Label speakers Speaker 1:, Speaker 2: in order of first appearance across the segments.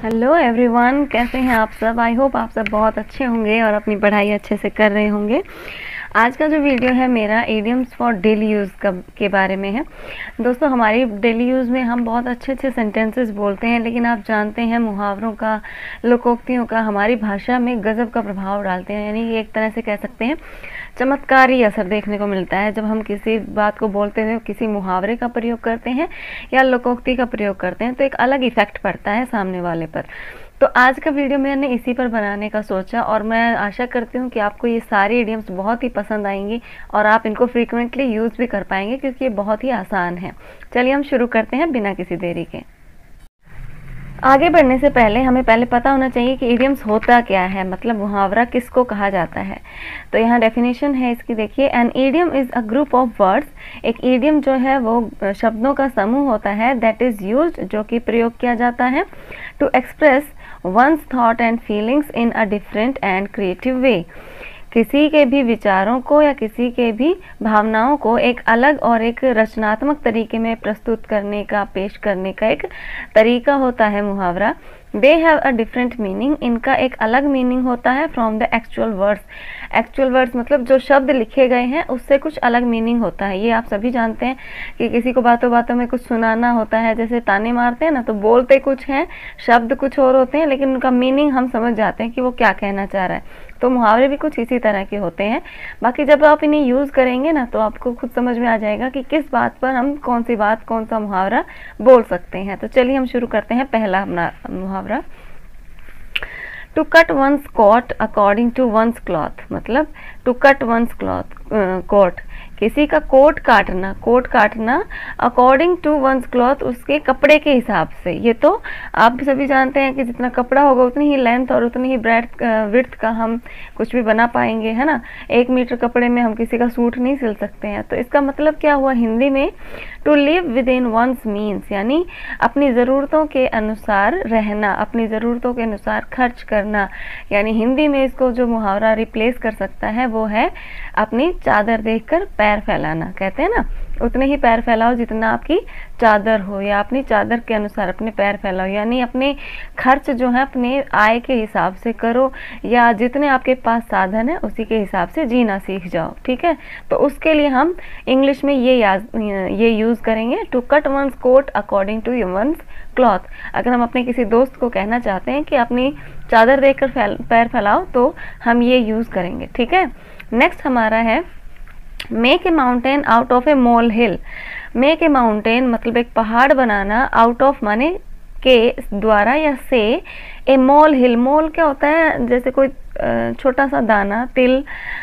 Speaker 1: Hello everyone, कैसे हैं आप सब। आई होप आप सब बहुत अच्छे होंगे और अपनी पढ़ाई अच्छे से कर रहे होंगे। आज का जो वीडियो है मेरा इडियम्स फॉर डेली यूज़ के बारे में है। दोस्तों, हमारी डेली यूज़ में हम बहुत अच्छे अच्छे सेंटेंसेस बोलते हैं, लेकिन आप जानते हैं मुहावरों का, लोकोक्तियों का हमारी भाषा में गज़ब का प्रभाव डालते हैं। यानी एक तरह से कह सकते हैं चमत्कारी असर देखने को मिलता है जब हम किसी बात को बोलते हुए किसी मुहावरे का प्रयोग करते हैं या लोकोक्ति का प्रयोग करते हैं, तो एक अलग इफेक्ट पड़ता है सामने वाले पर। तो आज का वीडियो मैंने इसी पर बनाने का सोचा और मैं आशा करती हूँ कि आपको ये सारी इडियम्स बहुत ही पसंद आएंगी और आप इनको फ्रीक्वेंटली यूज़ भी कर पाएंगे, क्योंकि ये बहुत ही आसान है। चलिए हम शुरू करते हैं बिना किसी देरी के। आगे बढ़ने से पहले हमें पता होना चाहिए कि इडियम्स होता क्या है, मतलब मुहावरा किसको कहा जाता है। तो यहाँ डेफिनेशन है इसकी, देखिए। An idiom is a group of words. एक ईडियम जो है वो शब्दों का समूह होता है, दैट इज़ यूज्ड, जो कि प्रयोग किया जाता है, to express one's thought and feelings in a different and creative way. किसी के भी विचारों को या किसी के भी भावनाओं को एक अलग और एक रचनात्मक तरीके में प्रस्तुत करने का, पेश करने का एक तरीका होता है मुहावरा। They have a different meaning. इनका एक अलग मीनिंग होता है from the actual words. Actual words मतलब जो शब्द लिखे गए हैं उससे कुछ अलग मीनिंग होता है। ये आप सभी जानते हैं कि किसी को बातों बातों में कुछ सुनाना होता है, जैसे ताने मारते हैं ना, तो बोलते कुछ हैं, शब्द कुछ और होते हैं, लेकिन उनका मीनिंग हम समझ जाते हैं कि वो क्या कहना चाह रहा है। तो मुहावरे भी कुछ इसी तरह के होते हैं। बाकी जब आप इन्हें यूज़ करेंगे ना, तो आपको खुद समझ में आ जाएगा कि किस बात पर हम कौन सी बात, कौन सा मुहावरा बोल सकते हैं। तो चलिए हम शुरू करते हैं पहला अपना मुहावरा। To cut one's coat according to one's cloth, मतलब टू कट वंस कोट, किसी का कोट काटना अकॉर्डिंग टू वंस क्लॉथ, उसके कपड़े के हिसाब से। ये तो आप भी सभी जानते हैं कि जितना कपड़ा होगा उतनी ही लेंथ और उतनी ही ब्रेड्थ विड्थ का हम कुछ भी बना पाएंगे, है ना। 1 मीटर कपड़े में हम किसी का सूट नहीं सिल सकते हैं। तो इसका मतलब क्या हुआ हिंदी में, to live within one's means, यानी अपनी ज़रूरतों के अनुसार रहना, अपनी ज़रूरतों के अनुसार खर्च करना। यानी हिंदी में इसको जो मुहावरा रिप्लेस कर सकता है वो है अपनी चादर देखकर पैर फैलाना। कहते हैं ना, उतने ही पैर फैलाओ जितना आपकी चादर हो, या अपनी चादर के अनुसार अपने पैर फैलाओ। यानी अपने खर्च जो है अपने आय के हिसाब से करो, या जितने आपके पास साधन है उसी के हिसाब से जीना सीख जाओ, ठीक है। तो उसके लिए हम इंग्लिश में ये यूज़ करेंगे, to cut one's coat according to one's cloth. अगर हम अपने किसी दोस्त को कहना चाहते हैं कि अपनी चादर देखकर पैर फैलाओ, तो हम ये यूज़ करेंगे, ठीक है। नेक्स्ट हमारा है make a mountain out of a mole hill. Make a mountain मतलब एक पहाड़ बनाना, आउट ऑफ माने के द्वारा या से, ए मोल हिल। मोल क्या होता है, जैसे कोई छोटा सा दाना, तिल,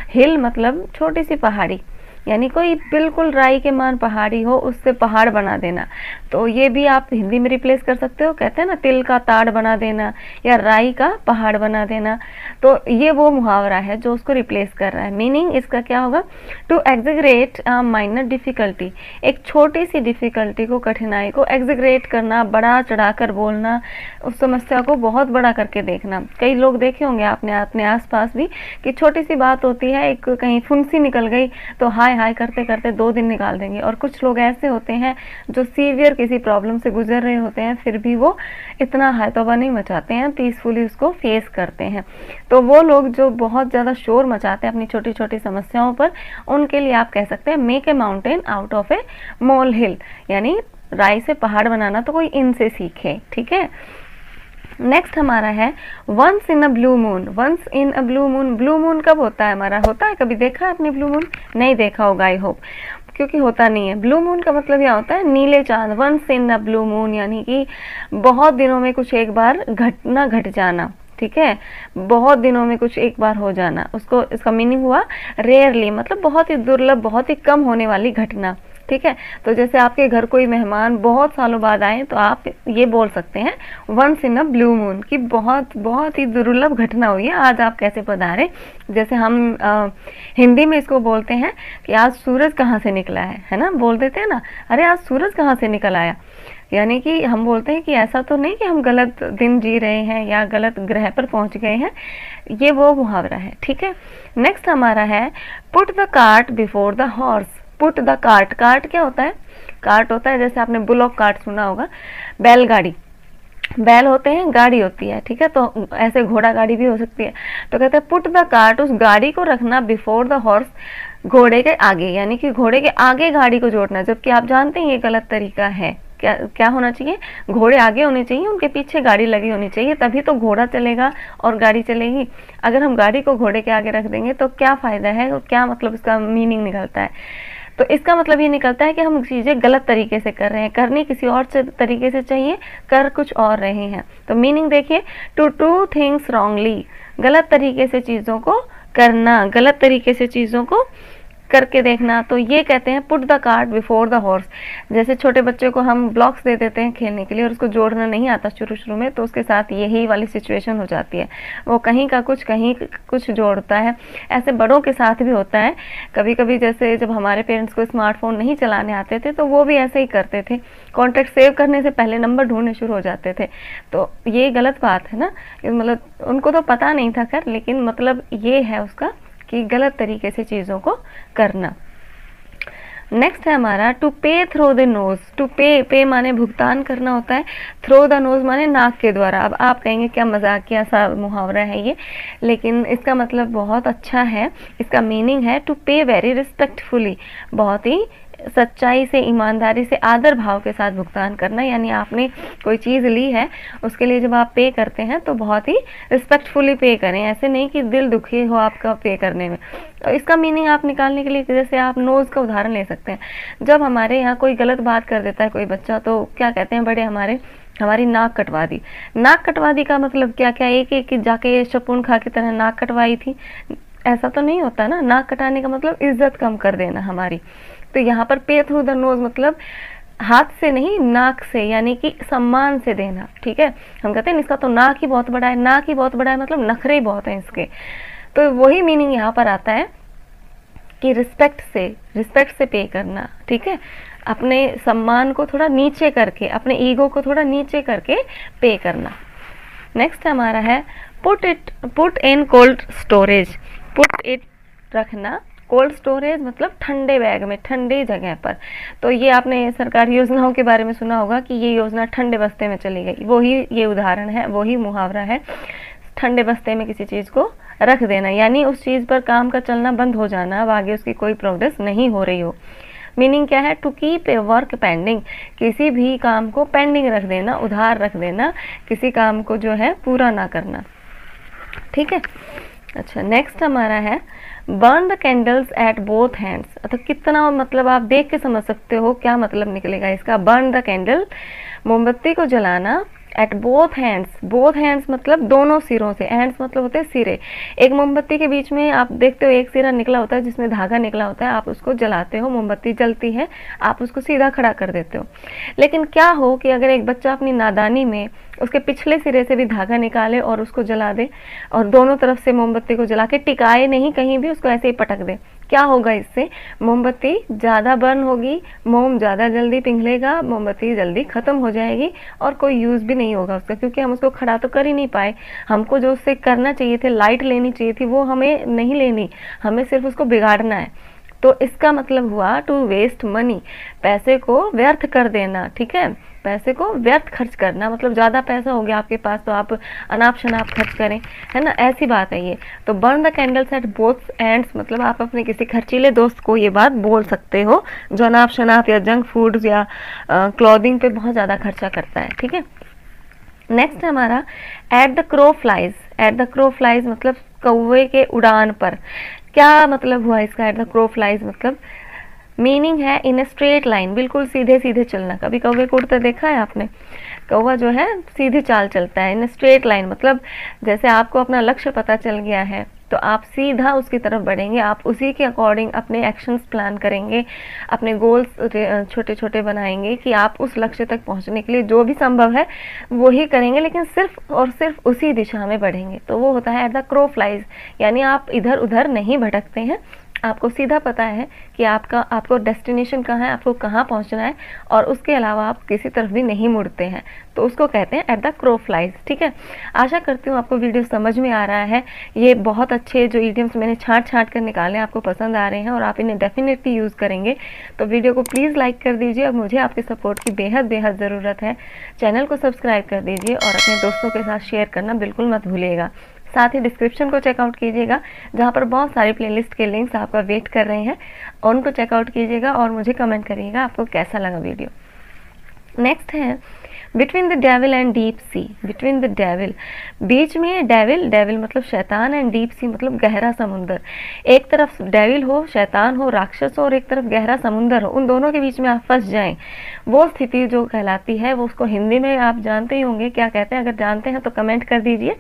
Speaker 1: हिल मतलब छोटी सी पहाड़ी, यानी कोई बिल्कुल राई के मान पहाड़ी हो, उससे पहाड़ बना देना। तो ये भी आप हिंदी में रिप्लेस कर सकते हो, कहते हैं ना तिल का ताड़ बना देना या राई का पहाड़ बना देना। तो ये वो मुहावरा है जो उसको रिप्लेस कर रहा है। मीनिंग इसका क्या होगा, टू एग्जिग्रेट माइनर डिफ़िकल्टी, एक छोटी सी डिफ़िकल्टी को, कठिनाई को एग्जिग्रेट करना, बड़ा चढ़ाकर बोलना, उस समस्या को बहुत बड़ा करके देखना। कई लोग देखे होंगे आपने अपने आसपास भी कि छोटी सी बात होती है, एक कहीं फुंसी निकल गई तो हाय हाय करते करते 2 दिन निकाल देंगे। और कुछ लोग ऐसे होते हैं जो सीवियर किसी प्रॉब्लम से गुजर रहे होते हैं, फिर भी वो इतना हाय तौबा नहीं मचाते हैं, पीसफुली उसको फेस करते हैं। तो वो लोग जो बहुत ज़्यादा शोर मचाते हैं अपनी छोटी छोटी समस्याओं पर, उनके लिए आप कह सकते हैं make a mountain out of a molehill, यानी राई से पहाड़ बनाना तो कोई इनसे सीखे, ठीक है। नेक्स्ट हमारा है once in a blue moon. Once in a blue moon, blue moon कब होता है हमारा, होता है कभी देखा है आपने ब्लू मून? नहीं देखा होगा आई होप, क्योंकि होता नहीं है। ब्लू मून का मतलब क्या होता है, नीले चांद। Once in a blue moon यानी कि बहुत दिनों में कुछ एक बार घट जाना, ठीक है। बहुत दिनों में कुछ एक बार हो जाना, उसको इसका मीनिंग हुआ रेयरली, मतलब बहुत ही दुर्लभ, बहुत ही कम होने वाली घटना, ठीक है। तो जैसे आपके घर कोई मेहमान बहुत सालों बाद आए, तो आप ये बोल सकते हैं once in a blue moon, कि बहुत ही दुर्लभ घटना हुई है, आज आप कैसे पधारे। जैसे हम हिंदी में इसको बोलते हैं कि आज सूरज कहाँ से निकला है ना, बोल देते हैं ना, अरे आज सूरज कहाँ से निकल आया। यानी कि हम बोलते हैं कि ऐसा तो नहीं कि हम गलत दिन जी रहे हैं या गलत ग्रह पर पहुंच गए हैं। ये वो मुहावरा है, ठीक है। नेक्स्ट हमारा है put the cart before the horse. Put the cart, cart क्या होता है, कार्ट होता है जैसे आपने बुलॉक कार्ट सुना होगा, बैलगाड़ी। बैल होते हैं, गाड़ी होती है, ठीक है, तो ऐसे घोड़ा गाड़ी भी हो सकती है। तो कहते हैं पुट द कार्ट, उस गाड़ी को रखना बिफोर द हॉर्स, घोड़े के आगे, यानी कि घोड़े के आगे गाड़ी को जोड़ना, जबकि आप जानते हैं ये गलत तरीका है। क्या क्या होना चाहिए, घोड़े आगे होने चाहिए, उनके पीछे गाड़ी लगी होनी चाहिए, तभी तो घोड़ा चलेगा और गाड़ी चलेगी। अगर हम गाड़ी को घोड़े के आगे रख देंगे तो क्या फ़ायदा है, और क्या मतलब इसका मीनिंग निकलता है। तो इसका मतलब ये निकलता है कि हम चीज़ें गलत तरीके से कर रहे हैं, करनी किसी और तरीके से चाहिए, कर कुछ और रहे हैं। तो मीनिंग देखिए, टू डू थिंग्स रॉन्गली, गलत तरीके से चीज़ों को करना, गलत तरीके से चीज़ों को करके देखना। तो ये कहते हैं put the cart before the horse. जैसे छोटे बच्चे को हम ब्लॉक्स दे देते हैं खेलने के लिए और उसको जोड़ना नहीं आता शुरू में, तो उसके साथ यही वाली सिचुएशन हो जाती है, वो कहीं का कुछ कहीं कुछ जोड़ता है। ऐसे बड़ों के साथ भी होता है कभी कभी, जैसे जब हमारे पेरेंट्स को स्मार्टफोन नहीं चलाने आते थे तो वो भी ऐसे ही करते थे, कॉन्टैक्ट सेव करने से पहले नंबर ढूंढने शुरू हो जाते थे। तो ये गलत बात है ना, मतलब उनको तो पता नहीं था खैर, लेकिन मतलब ये है उसका कि गलत तरीके से चीज़ों को करना। नेक्स्ट है हमारा टू पे थ्रो द नोज। टू पे माने भुगतान करना होता है, थ्रो द नोज माने नाक के द्वारा। अब आप कहेंगे क्या मजाकिया सा मुहावरा है ये, लेकिन इसका मतलब बहुत अच्छा है। इसका मीनिंग है टू पे वेरी रिस्पेक्टफुली, बहुत ही सच्चाई से, ईमानदारी से, आदर भाव के साथ भुगतान करना। यानी आपने कोई चीज़ ली है, उसके लिए जब आप पे करते हैं तो बहुत ही रिस्पेक्टफुली पे करें, ऐसे नहीं कि दिल दुखी हो आपका पे करने में। तो इसका मीनिंग आप निकालने के लिए जैसे आप नोज़ का उदाहरण ले सकते हैं। जब हमारे यहाँ कोई गलत बात कर देता है कोई बच्चा, तो क्या कहते हैं बड़े हमारी नाक कटवा दी। नाक कटवा दी का मतलब क्या, क्या एक एक जाके शपून खा की तरह नाक कटवाई थी, ऐसा तो नहीं होता ना। नाक कटाने का मतलब इज्जत कम कर देना हमारी। तो यहाँ पर पे थ्रू द नोज मतलब हाथ से नहीं, नाक से, यानी कि सम्मान से देना, ठीक है। हम कहते हैं इसका तो नाक ही बहुत बड़ा है, नाक ही बहुत बड़ा है मतलब नखरे बहुत हैं इसके। तो वही मीनिंग यहाँ पर आता है कि रिस्पेक्ट से पे करना, ठीक है। अपने सम्मान को थोड़ा नीचे करके, अपने ईगो को थोड़ा नीचे करके पे करना। नेक्स्ट हमारा है put in cold storage. Put it रखना, कोल्ड स्टोरेज मतलब ठंडे बैग में, ठंडी जगह पर। तो ये आपने सरकारी योजनाओं के बारे में सुना होगा कि ये योजना ठंडे बस्ते में चली गई, वही ये उदाहरण है, वही मुहावरा है। ठंडे बस्ते में किसी चीज़ को रख देना, यानी उस चीज़ पर काम का चलना बंद हो जाना, अब आगे उसकी कोई प्रोग्रेस नहीं हो रही हो। मीनिंग क्या है, to keep a work pending, किसी भी काम को पेंडिंग रख देना, उधार रख देना, किसी काम को जो है पूरा ना करना, ठीक है। अच्छा, नेक्स्ट हमारा है burn the candles at both hands. तो कितना मतलब आप देख के समझ सकते हो क्या मतलब निकलेगा इसका। बर्न द कैंडल, मोमबत्ती को जलाना, एट बोथ हैंड्स मतलब दोनों सिरों से, हैंड्स मतलब होते हैं सिरे। एक मोमबत्ती के बीच में आप देखते हो एक सिरा निकला होता है जिसमें धागा निकला होता है, आप उसको जलाते हो, मोमबत्ती जलती है, आप उसको सीधा खड़ा कर देते हो। लेकिन क्या हो कि अगर एक बच्चा अपनी नादानी में उसके पिछले सिरे से भी धागा निकाले और उसको जला दे, और दोनों तरफ से मोमबत्ती को जला के टिकाए नहीं कहीं भी, उसको ऐसे ही पटक दे, क्या होगा इससे, मोमबत्ती ज़्यादा बर्न होगी, मोम ज़्यादा जल्दी पिघलेगा, मोमबत्ती जल्दी ख़त्म हो जाएगी और कोई यूज़ भी नहीं होगा उसका, क्योंकि हम उसको खड़ा तो कर ही नहीं पाए। हमको जो उससे करना चाहिए थे, लाइट लेनी चाहिए थी, वो हमें नहीं लेनी, हमें सिर्फ उसको बिगाड़ना है। तो इसका मतलब हुआ टू वेस्ट मनी, पैसे को व्यर्थ कर देना, ठीक है। पैसे को व्यर्थ खर्च करना मतलब ज़्यादा पैसा हो गया आपके पास तो आप अनाप शनाप खर्च करें, है ना, ऐसी बात है ये। तो burn the candles at both ends मतलब आप अपने किसी खर्चीले दोस्त को ये बात बोल सकते हो जो अनाप शनाप या जंक फूड्स या क्लॉथिंग पे बहुत ज़्यादा खर्चा करता है, ठीक है। नेक्स्ट हमारा at the crow flies. At the crow flies मतलब कौवे के उड़ान पर। क्या मतलब हुआ इसका, एट द क्रो फ्लाइज मतलब मीनिंग है इन ए स्ट्रेट लाइन, बिल्कुल सीधे सीधे चलना। कभी कौवे को उड़ते देखा है आपने, कौवा जो है सीधी चाल चलता है। इन ए स्ट्रेट लाइन मतलब जैसे आपको अपना लक्ष्य पता चल गया है तो आप सीधा उसकी तरफ बढ़ेंगे, आप उसी के अकॉर्डिंग अपने एक्शंस प्लान करेंगे, अपने गोल्स छोटे छोटे बनाएंगे कि आप उस लक्ष्य तक पहुंचने के लिए जो भी संभव है वही करेंगे, लेकिन सिर्फ और सिर्फ उसी दिशा में बढ़ेंगे। तो वो होता है एट द क्रो फ्लाइज, यानी आप इधर उधर नहीं भटकते हैं, आपको सीधा पता है कि आपको डेस्टिनेशन कहाँ है, आपको कहाँ पहुँचना है, और उसके अलावा आप किसी तरफ भी नहीं मुड़ते हैं, तो उसको कहते हैं एट द क्रो फ्लाइज। ठीक है, आशा करती हूँ आपको वीडियो समझ में आ रहा है। ये बहुत अच्छे जो इडियम्स मैंने छांट कर निकाले आपको पसंद आ रहे हैं और आप इन्हें डेफिनेटली यूज़ करेंगे। तो वीडियो को प्लीज़ लाइक कर दीजिए और मुझे आपके सपोर्ट की बेहद ज़रूरत है। चैनल को सब्सक्राइब कर दीजिए और अपने दोस्तों के साथ शेयर करना बिल्कुल मत भूलिएगा। साथ ही डिस्क्रिप्शन को चेकआउट कीजिएगा, जहाँ पर बहुत सारी प्लेलिस्ट के लिंक्स आपका वेट कर रहे हैं, उनको चेकआउट कीजिएगा और मुझे कमेंट करिएगा आपको कैसा लगा वीडियो। नेक्स्ट है between the devil and deep sea. Between the devil, बीच में डेविल मतलब शैतान, एंड डीप सी मतलब गहरा समुंदर। एक तरफ डेविल हो, शैतान हो, राक्षस हो, और एक तरफ गहरा समुंदर हो, उन दोनों के बीच में आप फंस जाएं, वो स्थिति जो कहलाती है, वो उसको हिंदी में आप जानते ही होंगे क्या कहते हैं। अगर जानते हैं तो कमेंट कर दीजिए,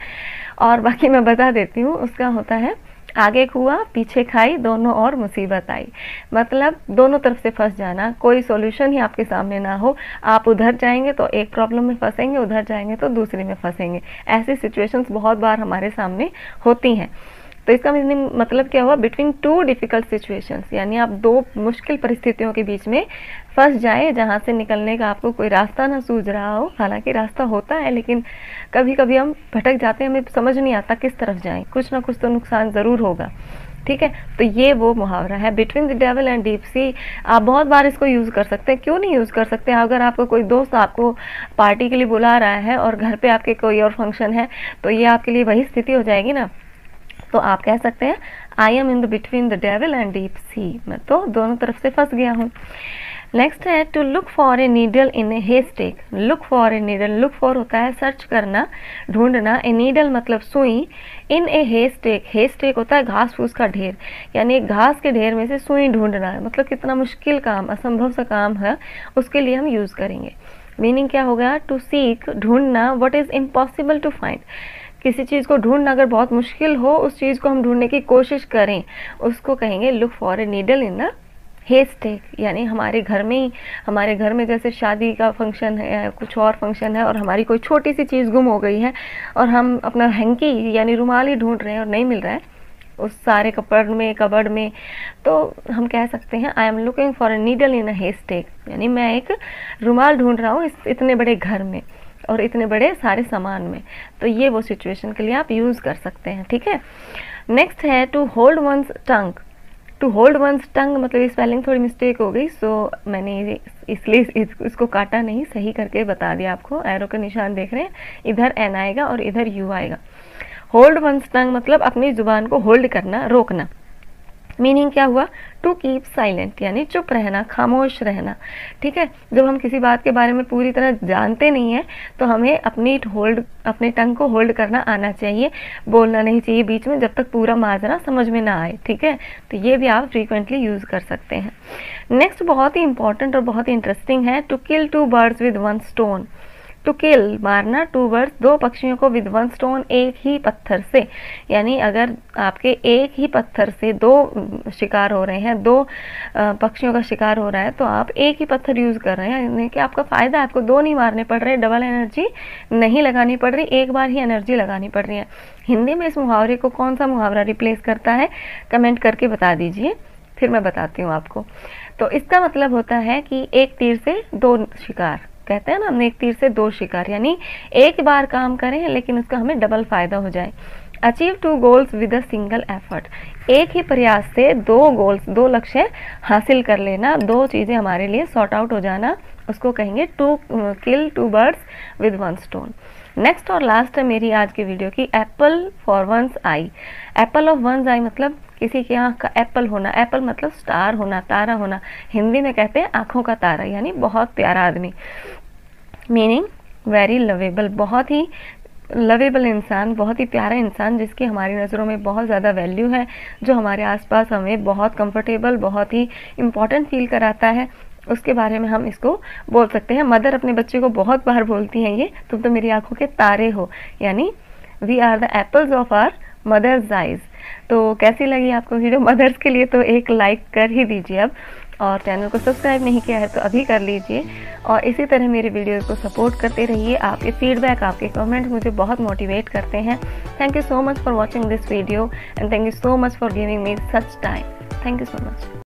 Speaker 1: और बाकी मैं बता देती हूँ। उसका होता है आगे कुआ पीछे खाई, दोनों और मुसीबत आई। मतलब दोनों तरफ से फंस जाना, कोई सॉल्यूशन ही आपके सामने ना हो। आप उधर जाएंगे तो एक प्रॉब्लम में फंसेंगे, उधर जाएंगे तो दूसरी में फंसेंगे। ऐसी सिचुएशंस बहुत बार हमारे सामने होती हैं। तो इसका मतलब क्या हुआ, बिटवीन टू डिफ़िकल्ट सिचुएशंस, यानी आप दो मुश्किल परिस्थितियों के बीच में फंस जाए, जहाँ से निकलने का आपको कोई रास्ता ना सूझ रहा हो। हालांकि रास्ता होता है, लेकिन कभी कभी हम भटक जाते हैं, हमें समझ नहीं आता किस तरफ जाएं, कुछ ना कुछ तो नुकसान ज़रूर होगा। ठीक है, तो ये वो मुहावरा है between the devil and deep सी। आप बहुत बार इसको यूज़ कर सकते हैं, क्यों नहीं यूज़ कर सकते। अगर आपको कोई दोस्त आपको पार्टी के लिए बुला रहा है और घर पे आपके कोई और फंक्शन है, तो ये आपके लिए वही स्थिति हो जाएगी ना। तो आप कह सकते हैं I am in the between the devil and deep सी, मैं तो दोनों तरफ से फंस गया हूँ। नेक्स्ट है to look for a needle in a haystack. Look for a needle, look for होता है सर्च करना, ढूंढना। ए नीडल मतलब सुई, इन ए हेस्टेक, हेस्टेक होता है घास फूस का ढेर, यानी घास के ढेर में से सुई ढूंढना है। मतलब कितना मुश्किल काम, असंभव सा काम है, उसके लिए हम यूज़ करेंगे। मीनिंग क्या हो गया, टू सीक ढूंढना, what is impossible to find. किसी चीज़ को ढूंढना अगर बहुत मुश्किल हो, उस चीज़ को हम ढूंढने की कोशिश करें, उसको कहेंगे लुक फॉर ए नीडल इन अ हेस्टेक। यानी हमारे घर में जैसे शादी का फंक्शन है, कुछ और फंक्शन है, और हमारी कोई छोटी सी चीज़ गुम हो गई है, और हम अपना हैंकी यानी रुमाल ही ढूंढ रहे हैं और नहीं मिल रहा है उस सारे कबर्ड में, तो हम कह सकते हैं I am looking for a needle इन अ हेस्टेक, यानी मैं एक रुमाल ढूंढ रहा हूँ इस इतने बड़े घर में और इतने बड़े सारे सामान में। तो ये वो सिचुएशन के लिए आप यूज़ कर सकते हैं। ठीक है, नेक्स्ट है to hold one's tongue. To hold one's tongue मतलब स्पेलिंग थोड़ी मिस्टेक हो गई, सो मैंने इसलिए इसको काटा नहीं, सही करके बता दिया आपको। एरो का निशान देख रहे हैं, इधर एन आएगा और इधर यू आएगा। होल्ड वंस टंग मतलब अपनी जुबान को होल्ड करना, रोकना। मीनिंग क्या हुआ, टू कीप साइलेंट यानी चुप रहना, खामोश रहना। ठीक है, जब हम किसी बात के बारे में पूरी तरह जानते नहीं हैं, तो हमें अपने टंग को होल्ड करना आना चाहिए, बोलना नहीं चाहिए बीच में जब तक पूरा माजरा समझ में ना आए। ठीक है, तो ये भी आप फ्रीक्वेंटली यूज़ कर सकते हैं। नेक्स्ट बहुत ही इंपॉर्टेंट और बहुत ही इंटरेस्टिंग है, to kill two birds with one stone. To kill मारना, टू बर्ड्स दो पक्षियों को, विद वन स्टोन एक ही पत्थर से। यानी अगर आपके एक ही पत्थर से दो शिकार हो रहे हैं, दो पक्षियों का शिकार हो रहा है, तो आप एक ही पत्थर यूज़ कर रहे हैं, यानी कि आपका फ़ायदा है, आपको दो नहीं मारने पड़ रहे, डबल एनर्जी नहीं लगानी पड़ रही, एक बार ही एनर्जी लगानी पड़ रही है। हिंदी में इस मुहावरे को कौन सा मुहावरा रिप्लेस करता है, कमेंट करके बता दीजिए, फिर मैं बताती हूँ आपको। तो इसका मतलब होता है कि एक तीर से दो शिकार, कहते हैं ना हमने, एक तीर से दो शिकार, यानी एक बार काम करें लेकिन उसका हमें डबल फायदा हो जाए। Achieve two goals with a single effort, एक ही प्रयास से दो गोल्स, दो लक्ष्य हासिल कर लेना, दो चीज़ें हमारे लिए सॉर्ट आउट हो जाना, उसको कहेंगे to kill two birds with one stone. Next और लास्ट है मेरी आज की वीडियो की, apple for one's eye. Apple of one's eye मतलब किसी की आँख का एप्पल होना। एप्पल मतलब स्टार होना, तारा होना। हिंदी में कहते हैं आँखों का तारा, यानी बहुत प्यारा आदमी। मीनिंग वेरी लवेबल, बहुत ही लवेबल इंसान, बहुत ही प्यारा इंसान, जिसकी हमारी नज़रों में बहुत ज़्यादा वैल्यू है, जो हमारे आसपास हमें बहुत कंफर्टेबल, बहुत ही इम्पॉर्टेंट फील कराता है, उसके बारे में हम इसको बोल सकते हैं। मदर अपने बच्चे को बहुत बार बोलती हैं, ये तुम तो मेरी आंखों के तारे हो, यानी we are the apples of our mothers eyes. तो कैसी लगी आपको वीडियो? मदर्स के लिए तो एक लाइक कर ही दीजिए अब, और चैनल को सब्सक्राइब नहीं किया है तो अभी कर लीजिए, और इसी तरह मेरे वीडियो को सपोर्ट करते रहिए। आपके फीडबैक, आपके कमेंट मुझे बहुत मोटिवेट करते हैं। Thank you so much for watching this video and thank you so much for giving me such time. Thank you so much.